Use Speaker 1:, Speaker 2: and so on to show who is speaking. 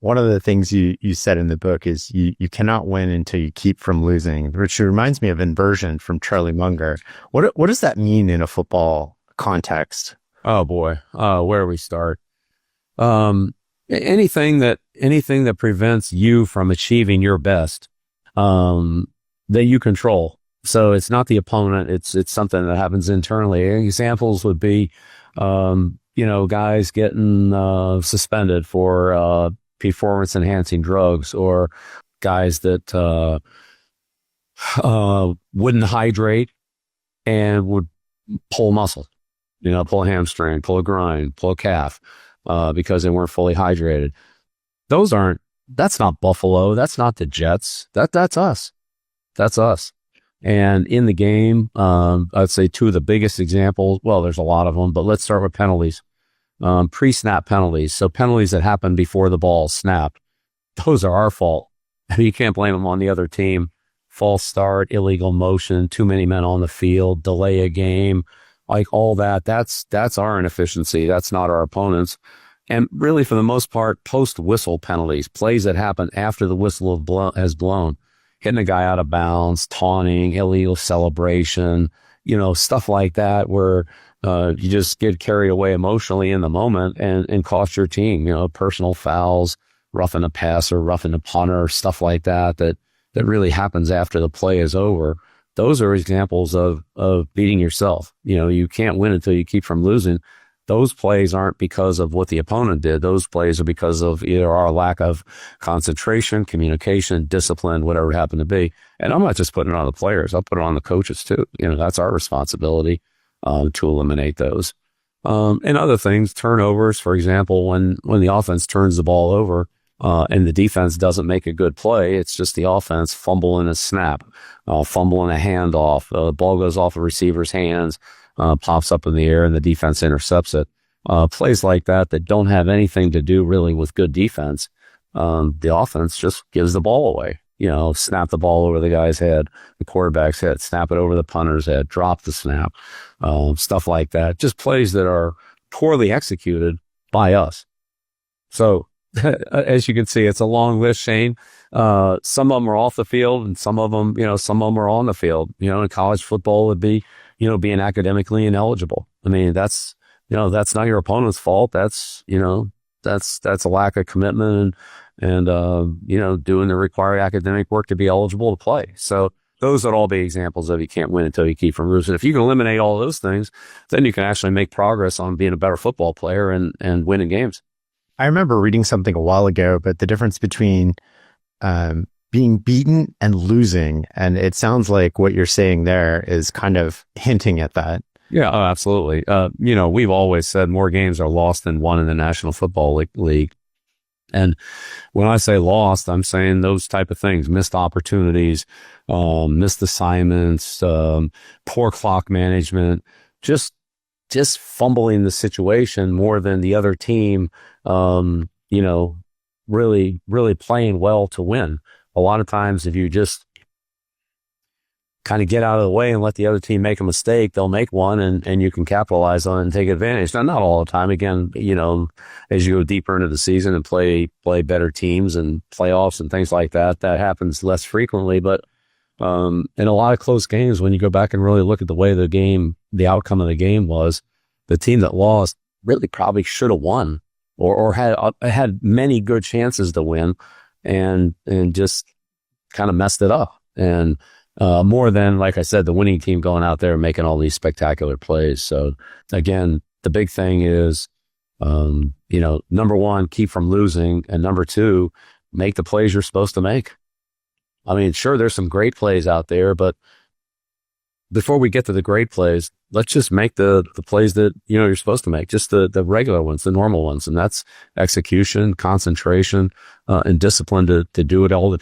Speaker 1: one of the things you said in the book is you cannot win until you keep from losing, which reminds me of inversion from Charlie Munger. What does that mean in a football context?
Speaker 2: Oh boy, where do we start? Anything that prevents you from achieving your best, that you control. So it's not the opponent; it's something that happens internally. Examples would be, guys getting suspended for performance enhancing drugs, or guys that wouldn't hydrate and would pull muscle, pull a hamstring, pull a groin, pull a calf, because they weren't fully hydrated. That's not Buffalo. That's not the Jets. That's us. That's us. And in the game, I'd say two of the biggest examples, well, there's a lot of them, but let's start with penalties. Pre-snap penalties. So penalties that happen before the ball snapped. Those are our fault. You can't blame them on the other team. False start, illegal motion, too many men on the field, delay a game, like all that. That's our inefficiency. That's not our opponents. And really, for the most part, post-whistle penalties, plays that happen after the whistle has blown, hitting a guy out of bounds, taunting, illegal celebration, stuff like that, where you just get carried away emotionally in the moment and cost your team, personal fouls, roughing a passer, roughing a punter, stuff like that really happens after the play is over. Those are examples of beating yourself. You can't win until you keep from losing. Those plays aren't because of what the opponent did. Those plays are because of either our lack of concentration, communication, discipline, whatever it happened to be. And I'm not just putting it on the players. I'll put it on the coaches too. That's our responsibility to eliminate those. And other things, turnovers, for example, when the offense turns the ball over, and the defense doesn't make a good play, it's just the offense fumbling a snap, fumbling a handoff. The ball goes off the receiver's hands, pops up in the air, and the defense intercepts it. Plays like that don't have anything to do really with good defense. The offense just gives the ball away. Snap the ball over the guy's head, the quarterback's head, snap it over the punter's head, drop the snap, stuff like that. Just plays that are poorly executed by us. So, as you can see, it's a long list, Shane. Some of them are off the field, and some of them are on the field. In college football would be, being academically ineligible. I mean, that's not your opponent's fault. That's a lack of commitment and doing the required academic work to be eligible to play. So those would all be examples of you can't win until you keep from losing. If you can eliminate all those things, then you can actually make progress on being a better football player and winning games.
Speaker 1: I remember reading something a while ago, but the difference between being beaten and losing, and it sounds like what you're saying there is kind of hinting at that.
Speaker 2: Yeah, absolutely. We've always said more games are lost than won in the National Football League. And when I say lost, I'm saying those type of things: missed opportunities, missed assignments, poor clock management, just fumbling the situation more than the other team, really, really playing well to win. A lot of times, if you just kind of get out of the way and let the other team make a mistake, they'll make one and you can capitalize on it and take advantage. Now, not all the time. Again, as you go deeper into the season and play better teams and playoffs and things like that, that happens less frequently. But in a lot of close games, when you go back and really look at the way the outcome of the game was, the team that lost really probably should have won or had many good chances to win and just kind of messed it up. And more than, like I said, the winning team going out there and making all these spectacular plays. So again, the big thing is, number one, keep from losing. And number two, make the plays you're supposed to make. I mean, sure, there's some great plays out there, but before we get to the great plays, let's just make the plays that, you're supposed to make, just the regular ones, the normal ones. And that's execution, concentration, and discipline to do it all the